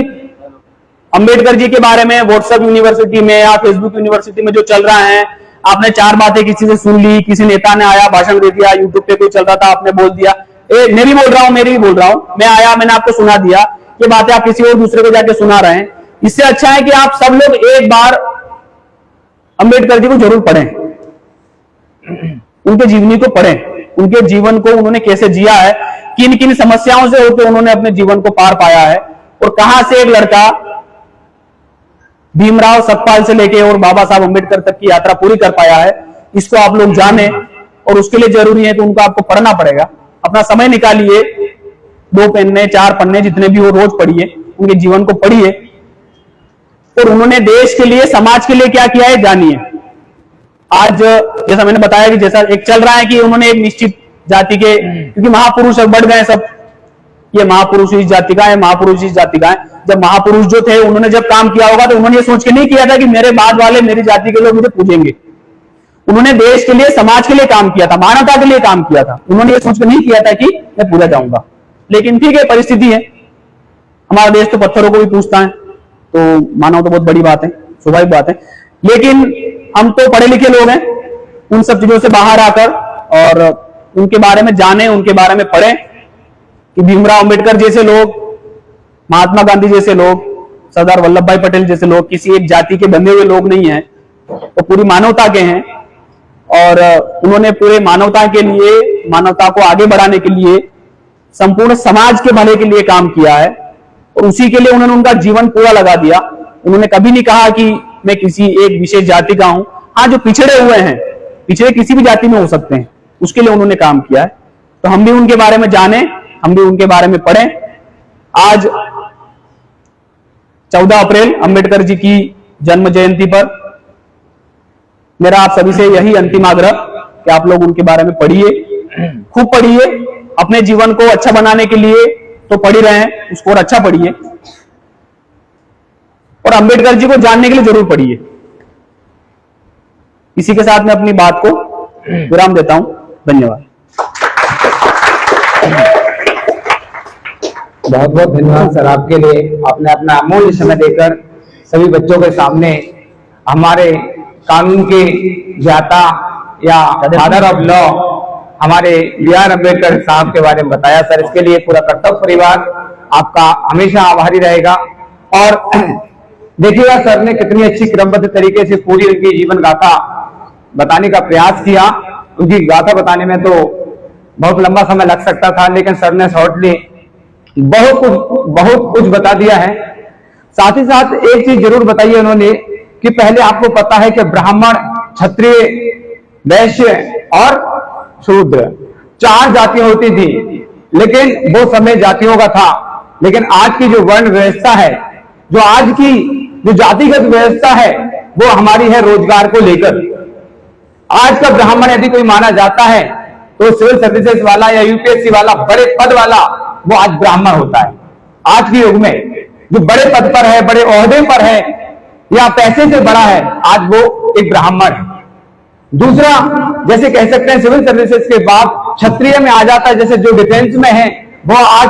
अंबेडकर जी के बारे में व्हाट्सएप यूनिवर्सिटी में या फेसबुक यूनिवर्सिटी में जो चल रहा है, आपने 4 बातें किसी से सुन ली, किसी नेता ने आया भाषण दे दिया, यूट्यूब पे कोई चल रहा था आपने बोल दिया, मैं भी बोल रहा हूं, मैं आया, मैंने आपको सुना दिया, ये बातें आप किसी और दूसरे को जाके सुना रहे हैं। इससे अच्छा है कि आप सब लोग एक बार अंबेडकर जी को जरूर पढ़ें, उनके जीवनी को पढ़ें, उनके जीवन को उन्होंने कैसे जिया है, किन किन समस्याओं से होकर उन्होंने अपने जीवन को पार पाया है, और कहां से एक लड़का भीमराव सतपाल से लेके और बाबा साहब अंबेडकर तक की यात्रा पूरी कर पाया है। इसको आप लोग जाने, और उसके लिए जरूरी है कि उनको आपको पढ़ना पड़ेगा। अपना समय निकालिए, 2 पन्ने 4 पन्ने जितने भी हो रोज पढ़िए, उनके जीवन को पढ़िए, और उन्होंने देश के लिए, समाज के लिए क्या किया है जानिए। आज जैसा मैंने बताया कि जैसा एक चल रहा है कि उन्होंने एक निश्चित जाति के, क्योंकि महापुरुष बढ़ गए सब, ये महापुरुष इस जाति का है, महापुरुष इस जाति का है। जब महापुरुष जो थे उन्होंने जब काम किया होगा तो उन्होंने ये सोच के नहीं किया था कि मेरे बाद वाले, मेरी जाति के लोग मुझे पूजेंगे। उन्होंने देश के लिए, समाज के लिए काम किया था, मानवता के लिए काम किया था। उन्होंने ये सोच के नहीं किया था कि मैं पूजा जाऊंगा। लेकिन ठीक है, परिस्थिति है, हमारा देश तो पत्थरों को भी पूछता है, तो माना तो बहुत बड़ी बात है, स्वाभाविक बात है। लेकिन हम तो पढ़े लिखे लोग हैं, उन सब चीजों से बाहर आकर और उनके बारे में जाने, उनके बारे में पढ़ें कि भीमराव अंबेडकर जैसे लोग, महात्मा गांधी जैसे लोग, सरदार वल्लभ भाई पटेल जैसे लोग किसी एक जाति के बंधे हुए लोग नहीं हैं, वो पूरी मानवता के हैं और उन्होंने पूरे मानवता के लिए, मानवता को आगे बढ़ाने के लिए, संपूर्ण समाज के भले के लिए काम किया है और उसी के लिए उन्होंने उनका जीवन पूरा लगा दिया। उन्होंने कभी नहीं कहा कि मैं किसी एक विशेष जाति का हूं। हाँ, जो पिछड़े हुए हैं, पिछड़े किसी भी जाति में हो सकते हैं, उसके लिए उन्होंने काम किया है। तो हम भी उनके बारे में जानें, हम भी उनके बारे में पढ़ें। आज 14 अप्रैल अंबेडकर जी की जन्म जयंती पर मेरा आप सभी से यही अंतिम आग्रह कि आप लोग उनके बारे में पढ़िए, खूब पढ़िए। अपने जीवन को अच्छा बनाने के लिए तो पढ़ ही रहे हैं, उसको और अच्छा पढ़िए और अंबेडकर जी को जानने के लिए जरूर पढ़िए। इसी के साथ मैं अपनी बात को विराम देता हूं। धन्यवाद। बहुत बहुत धन्यवाद सर आपके लिए, आपने अपना अमूल्य समय देकर सभी बच्चों के सामने हमारे कानून के ज्ञाता या फादर ऑफ लॉ हमारे B.R. अम्बेडकर साहब के बारे में बताया। सर, इसके लिए पूरा कर्तव्य परिवार आपका हमेशा आभारी रहेगा। और देखिएगा सर ने कितनी अच्छी क्रमबद्ध तरीके से पूरी उनकी जीवन गाथा बताने का प्रयास किया। उनकी गाथा बताने में तो बहुत लंबा समय लग सकता था, लेकिन सर ने शॉर्टली बहुत कुछ बता दिया है। साथ ही साथ एक चीज जरूर बताई है उन्होंने कि पहले आपको पता है कि ब्राह्मण, क्षत्रिय, वैश्य और शूद्र 4 जातियां होती थी, लेकिन वो समय जातियों का था। लेकिन आज की जो वर्ण व्यवस्था है, जो आज की जो जातिगत व्यवस्था है, वो हमारी है रोजगार को लेकर। आज का ब्राह्मण यदि कोई माना जाता है तो सिविल सर्विसेज वाला या यूपीएससी वाला, बड़े पद वाला, वो आज ब्राह्मण होता है। आज के युग में जो बड़े पद पर है, बड़े ओहदे पर है या पैसे से बड़ा है, आज वो एक ब्राह्मण है। दूसरा, जैसे कह सकते हैं सिविल सर्विसेज के बाद क्षत्रिय में आ जाता है, जैसे जो डिफेंस में है वो आज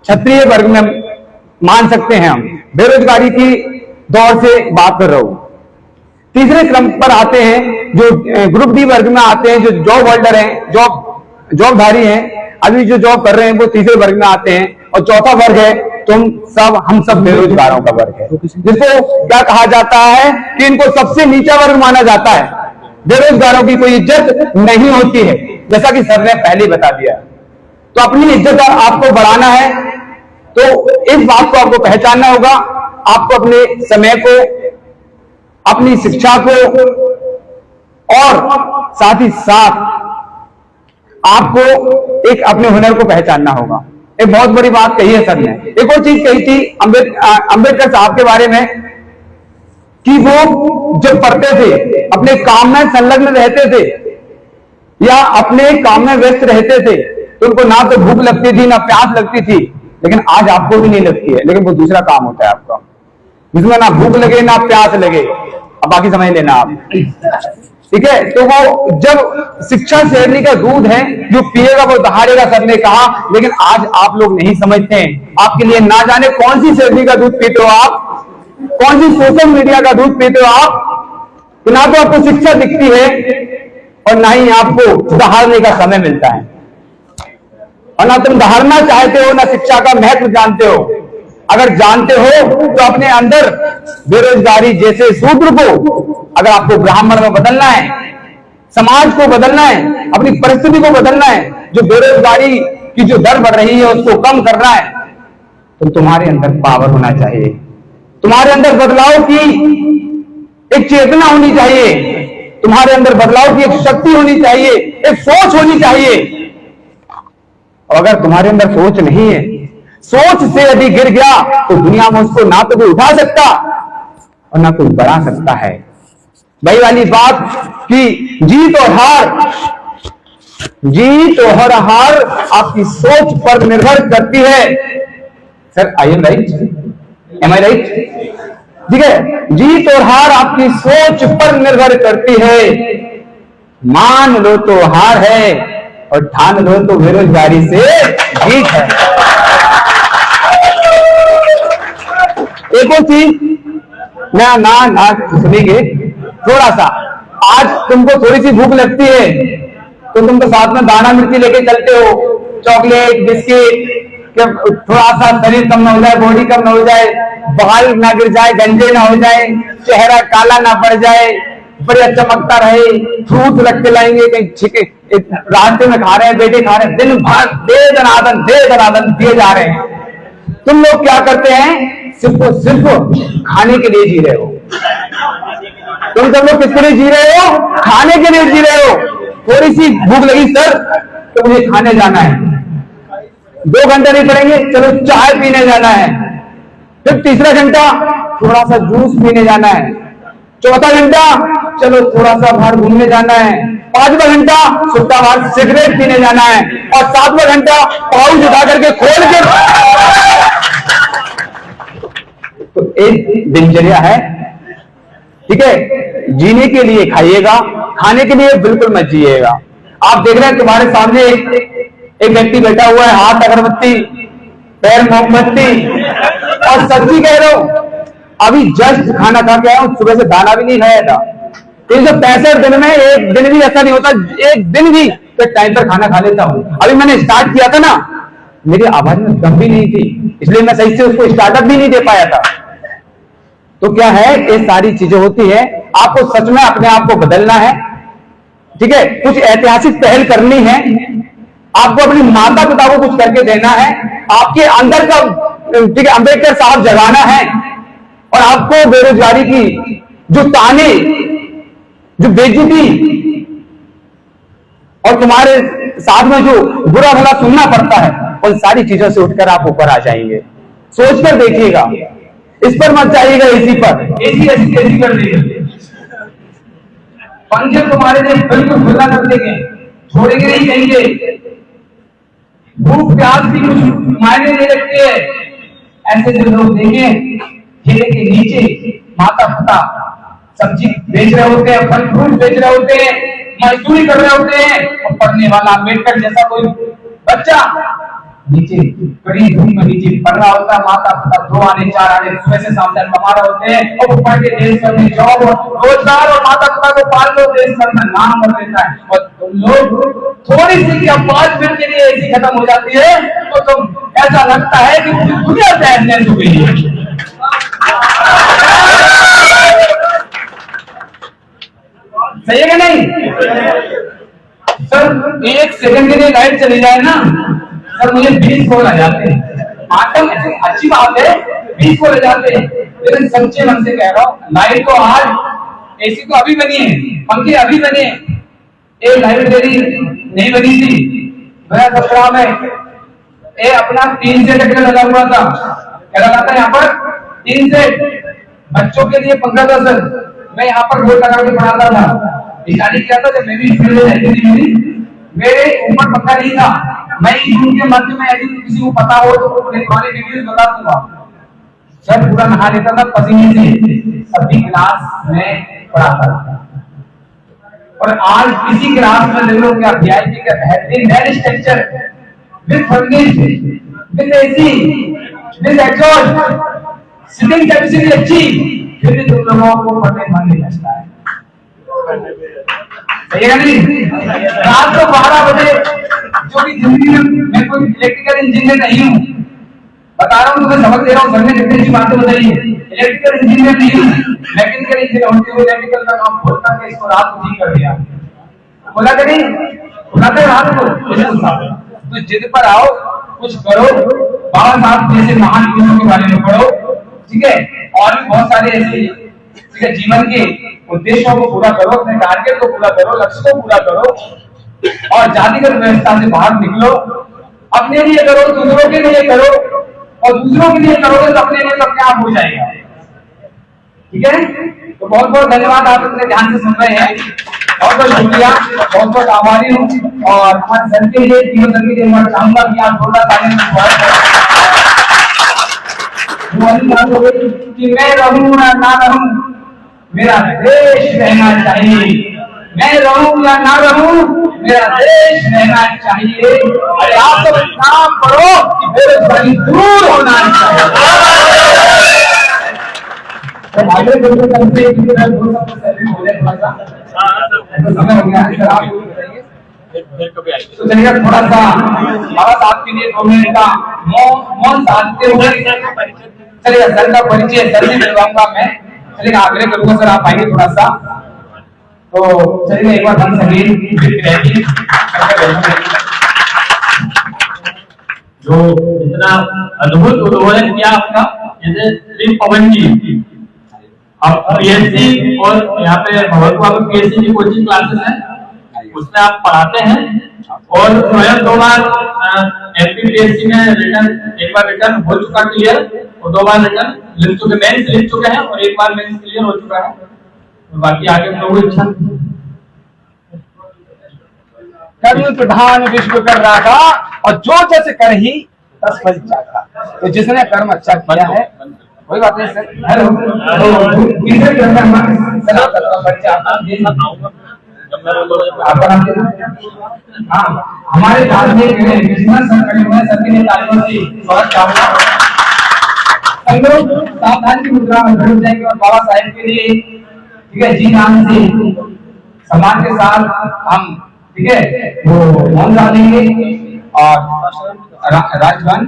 क्षत्रिय वर्ग में मान सकते हैं हम। बेरोजगारी की दौर से बात कर रहा हूं। तीसरे क्रम पर आते हैं जो ग्रुप डी वर्ग में आते हैं, जो जॉब होल्डर हैं, जॉबधारी हैं, अभी जो जॉब कर रहे हैं वो तीसरे वर्ग में आते हैं। और चौथा वर्ग है हम सब बेरोजगारों का वर्ग है, जिसको क्या कहा जाता है कि इनको सबसे नीचा वर्ग माना जाता है। बेरोजगारों की कोई इज्जत नहीं होती है, जैसा कि सर ने पहले बता दिया। तो अपनी इज्जत आपको बढ़ाना है तो इस बात को आपको पहचानना होगा। आपको अपने समय को, अपनी शिक्षा को और साथ ही साथ आपको एक अपने हुनर को पहचानना होगा। एक बहुत बड़ी बात कही है सर ने। एक और चीज कही थी अंबेडकर साहब के बारे में कि वो जब पढ़ते थे, अपने काम में संलग्न रहते थे या अपने काम में व्यस्त रहते थे, तो उनको ना तो भूख लगती थी ना प्यास लगती थी। लेकिन आज आपको भी नहीं लगती है, लेकिन वो दूसरा काम होता है आपका, जिसमें ना भूख लगे ना प्यास लगे। अब बाकी समझ लेना आप, ठीक है। तो वो जब शिक्षा शेरनी का दूध है, जो पिएगा वो दहाड़ेगा, सर ने कहा। लेकिन आज आप लोग नहीं समझते हैं। आपके लिए ना जाने कौन सी शेरनी का दूध पीते हो आप, कौन सी सोशल मीडिया का दूध पीते हो आप। ना तो आपको शिक्षा दिखती है और ना ही आपको दहाड़ने का समय मिलता है, और ना तुम दहाड़ना चाहते हो, ना शिक्षा का महत्व जानते हो। अगर जानते हो तो अपने अंदर बेरोजगारी जैसे शूद्र को अगर आपको ब्राह्मण में बदलना है, समाज को बदलना है, अपनी परिस्थिति को बदलना है, जो बेरोजगारी की जो दर बढ़ रही है उसको कम करना है, तो तुम्हारे अंदर पावर होना चाहिए। तुम्हारे अंदर बदलाव की एक चेतना होनी चाहिए, तुम्हारे अंदर बदलाव की एक शक्ति होनी चाहिए, एक सोच होनी चाहिए। और अगर तुम्हारे अंदर सोच नहीं है, सोच से यदि गिर गया तो दुनिया में उसको ना तो कोई उठा सकता और ना कोई बढ़ा सकता है। वही वाली बात कि जीत और हार आपकी सोच पर निर्भर करती है। Sir, I am right? Am I right? ठीक है, जीत और हार आपकी सोच पर निर्भर करती है। मान लो तो हार है और ठान लो तो बेरोजगारी से जीत है। एक और चीज ना ना ना सुनेंगे थोड़ा सा। आज तुमको थोड़ी सी भूख लगती है तो तुम तो साथ में दाना मिर्ची लेके चलते हो, चॉकलेट बिस्किट, कि थोड़ा सा शरीर कम ना हो जाए, बॉडी कम ना हो जाए, बाल ना गिर जाए, गंजे ना हो जाए, चेहरा काला ना पड़ जाए, बढ़िया चमकता रहे। फ्रूट रख के लाएंगे, कहीं छिके रास्ते में खा रहे हैं, बेटे खा रहे हैं, दिन भर दे दनादन दिए जा रहे हैं। तुम लोग क्या करते हैं? सिर्फ खाने के लिए जी रहे हो। तुम सब लोग किसके लिए जी रहे हो? खाने के लिए जी रहे हो। थोड़ी सी भूख लगी सर तो मुझे खाने जाना है, 2 घंटे नहीं पड़ेंगे, चलो चाय पीने जाना है, फिर तीसरा घंटा थोड़ा सा जूस पीने जाना है, चौथा घंटा चलो थोड़ा सा बाहर घूमने जाना है, 5वां घंटा सुट्टा बाहर सिगरेट पीने जाना है, और 7वां घंटा पाउच उठा करके खोल के। तो एक दिनचर्या है, ठीक है? जीने के लिए खाइएगा, खाने के लिए बिल्कुल मत जिएगा। आप देख रहे हैं तुम्हारे सामने एक व्यक्ति बैठा हुआ है, हाथ अगरबत्ती, पैर मोमबत्ती, और सच्ची कह रहा हूं अभी जस्ट खाना खा के आया हूं, सुबह से दाना भी नहीं खाया था। 365 दिन में एक दिन भी ऐसा नहीं होता, एक दिन भी तो टाइम पर खाना खा लेता हूं। अभी मैंने स्टार्ट किया था ना, मेरी आवाज में दम भी नहीं थी, इसलिए मैं सही से उसको स्टार्टअप भी नहीं दे पाया था। तो क्या है, ये सारी चीजें होती है। आपको सच में अपने आप को बदलना है, ठीक है? कुछ ऐतिहासिक पहल करनी है, आपको अपनी माता पिता को कुछ करके देना है, आपके अंदर का, ठीक है, अंबेडकर साहब जगाना है, और आपको बेरोजगारी की जो ताने, जो बेइज्जती और तुम्हारे साथ में जो बुरा भला सुनना पड़ता है, उन सारी चीजों से उठकर आप ऊपर आ जाएंगे। सोचकर देखिएगा, इस पर मत जाइएगा एसी पर, एसी कर देंगे, पंखे तुम्हारे लिए बिल्कुल खुला कर देंगे, छोड़ेंगे नहीं, कहेंगे भूख प्यास भी कुछ मायने नहीं रखती है। ऐसे जो लोग देंगे ठेले के नीचे माता पिता सब्जी बेच रहे होते हैं, फल फ्रूट बेच रहे होते हैं, मजदूरी कर रहे होते हैं, और पढ़ने वाला अम्बेडकर जैसा कोई बच्चा नीचे कड़ी धूप में नीचे पढ़ रहा होता है, माता पिता 2 आने 4 आने सुबह से शाम तक कमा रहे होते हैं, और वो पढ़ के देश भर में जॉब और रोजगार और माता पिता को पाल लो, देश भर में नाम कर देता है। और लोग थोड़ी सी क्या 5 मिनट के लिए ऐसी खत्म हो जाती है तो तुम ऐसा लगता है कि पूरी दुनिया तहस हो गई है। सही है कि नहीं? सर 1 सेकंड के लिए लाइट चली जाए ना सर, मुझे 20 कॉल आ जाते हैं। आटम अच्छी बात है, 20 कॉल आ जाते हैं, लेकिन सच्चे मन से कह रहा हूँ, लाइट तो आज, एसी तो अभी बनी है, पंखे अभी बने, एक लाइब्रेरी नहीं बनी थी 2017 में। ये अपना 3 सेट लगा हुआ था, क्या लगा था यहाँ पर? 3 सेट, बच्चों के लिए 15,000। मैं यहाँ पर बोर्ड लगा के पढ़ाता था, स्टार्ट किया था जब मैं भी मेरे ऊपर पंखा नहीं था, मैं जून के मध्य में यदि किसी को पता हो तो पुराने वीडियोस बता दूंगा। सर पूरा नहा लेता था पसीने से, सभी क्लास में पढ़ाता था। और आज किसी क्लास में देख लो क्या वीआईपी का बेहतरीन net structure with furnished, with AC, with exhaust, sitting capacity अच्छी, फिर भी तुम लोगों को पढ़ने मन नहीं लगता है। सही है नहीं? रात को 12 बजे, जो कि जिंदगी में मैं कोई इलेक्ट्रिकल इंजीनियर नहीं हूँ, बता रहा हूँ, तुम्हें सबक दे रहा हूँ, सबने कितनी अच्छी बातें बताई है। इलेक्ट्रिकल इंजीनियर नहीं हूँ, मैकेनिकल इंजीनियर होते हुए इलेक्ट्रिकल का काम भूल करके इसको रात को ठीक कर दिया। बोला कि नहीं? बुलाते रात को, तो जिद पर आओ, कुछ करो, बाबा साहब जैसे महान पुरुषों के बारे में पढ़ो, ठीक है? और भी बहुत सारे ऐसे, ठीक है, जीवन के उद्देश्यों को पूरा करो, अपने टारगेट को पूरा करो, लक्ष्य को पूरा करो, और जातिगत व्यवस्था से बाहर निकलो। अपने लिए करो, दूसरों के लिए करो, और दूसरों के लिए करोगे तो अपने लिए तो अपने आप हो जाएगा। ठीक है? तो बहुत बहुत धन्यवाद, आप इतने ध्यान से सुन रहे हैं, बहुत बहुत शुक्रिया, बहुत बहुत आभारी हूँ। और हमारे सर के लिए, तीनों सर के लिए मैं चाहूंगा कि आप जोरदार तालियों से स्वागत करें। कि मैं रहूं या ना रहूं, मेरा देश रहना चाहिए। मैं रहूं या ना रहूं, मेरा देश रहना चाहिए। अरे आप तो काम करो कि बेरोजगारी दूर होना चाहिए। आगे बिल्कुल करते हैं क्योंकि मैं बोल सकता हूं सैलरी हो जाए थोड़ा सा समय हो गया है सर आप बताइए तो चलिए थोड़ा सा बाबा साहब के लिए 2 मिनट का मौन साधते हुए चलिए सर का परिचय सर से करवाऊंगा मैं चलिए आग्रह करूंगा सर आप आइए थोड़ा सा तो चलिए एक बार हम सभी जो इतना अद्भुत उद्बोधन किया आपका जैसे श्री पवन जी आप पीएचडी और यहाँ पे भगवत बाबू पीएचडी की कोचिंग क्लासेस है उसमें आप पढ़ाते हैं और स्वयं 2 बार एमपीपीएससी में रिटर्न एक बार रिटर्न हो चुका क्लियर और 2 बार रिटर्न लिख चुके मेंस लिख चुके हैं और 1 बार मेंस क्लियर हो चुका है और बाकी आगे हम लोगों की इच्छा कर्म प्रधान विश्व कर रहा था और जो जस कर ही तस फल चाखा तो जिसने कर्म अच्छा किया है कोई बात नहीं सर हेलो किसे करना है सलाह करता बच्चा आपका नाम क्या हां हमारे धार्मिक कृष्णा संकट में सभी तालियों से स्वागत करना हम लोग सावधान की मुद्रा में बैठ जाएंगे और बाबा साहब के लिए ठीक है जी नाम से सम्मान के साथ हम ठीक है वो मौन डालेंगे और राजगान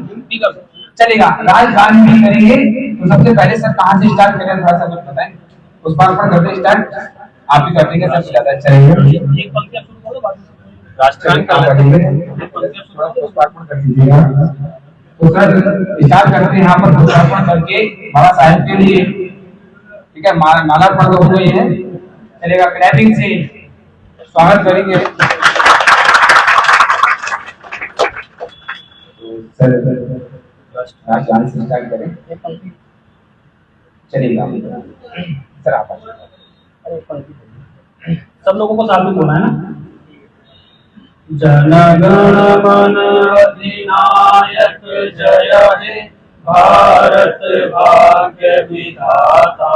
चलेगा राजगान भी करेंगे तो सबसे पहले सर कहाँ से स्टार्ट करें थोड़ा सा कुछ बताएं उस पर करते स्टार्ट आप भी कर देंगे सब ज्यादा अच्छा रहेगा राष्ट्रगान कर दीजिएगा तो सर स्टार्ट करते हैं यहाँ पर पुष्पार्पण करके बाबा साहब के लिए ठीक है मालार्पण हो गई है चलेगा क्लैपिंग से स्वागत करेंगे सर राजगान से स्टार्ट करें चलेगा सर आप सब लोगों को साथ में बोलना है ना जन गण मन अधिनायक जय हे भारत भाग्य विधाता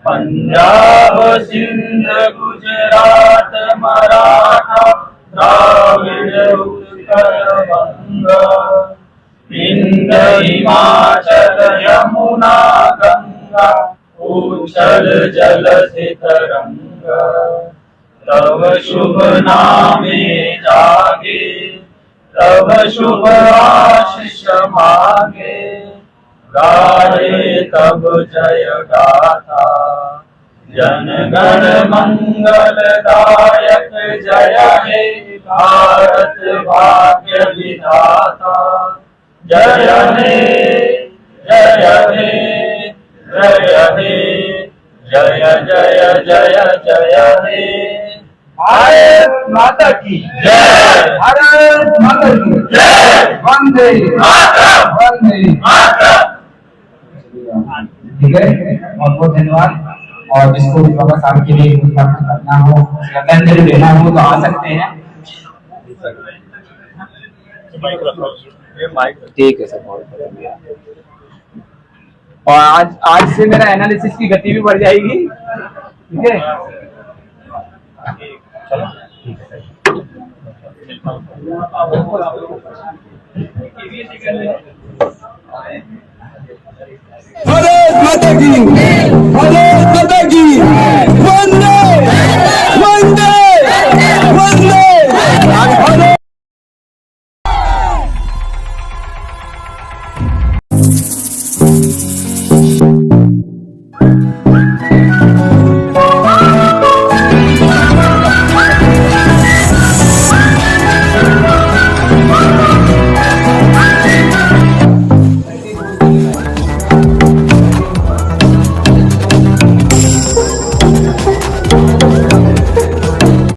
पंजाब सिंध गुजरात मराठा द्राविड़ उत्कल बंग विंध हिमाचल यमुना गंगा उच्छल जल से तरंगा तब शुभ नामे जागे तब शुभ आशीष मांगे गाए तब जय गाथा जन गण मंगल दायक जय हे भारत भाग्य विधाता जय हे जय हे जय हे जय जय जय जय हे भारत माता की जय भारत माता की जय वंदे मातरम वंदे मातरम ठीक है बहुत बहुत धन्यवाद और जिसको भी बाबा साहब के लिए कुछ करना हो श्रद्धांजलि देना हो तो आ सकते हैं ठीक है सर बहुत बढ़िया और आज से मेरा एनालिसिस की गति भी बढ़ जाएगी ठीक है चलो भारत माता की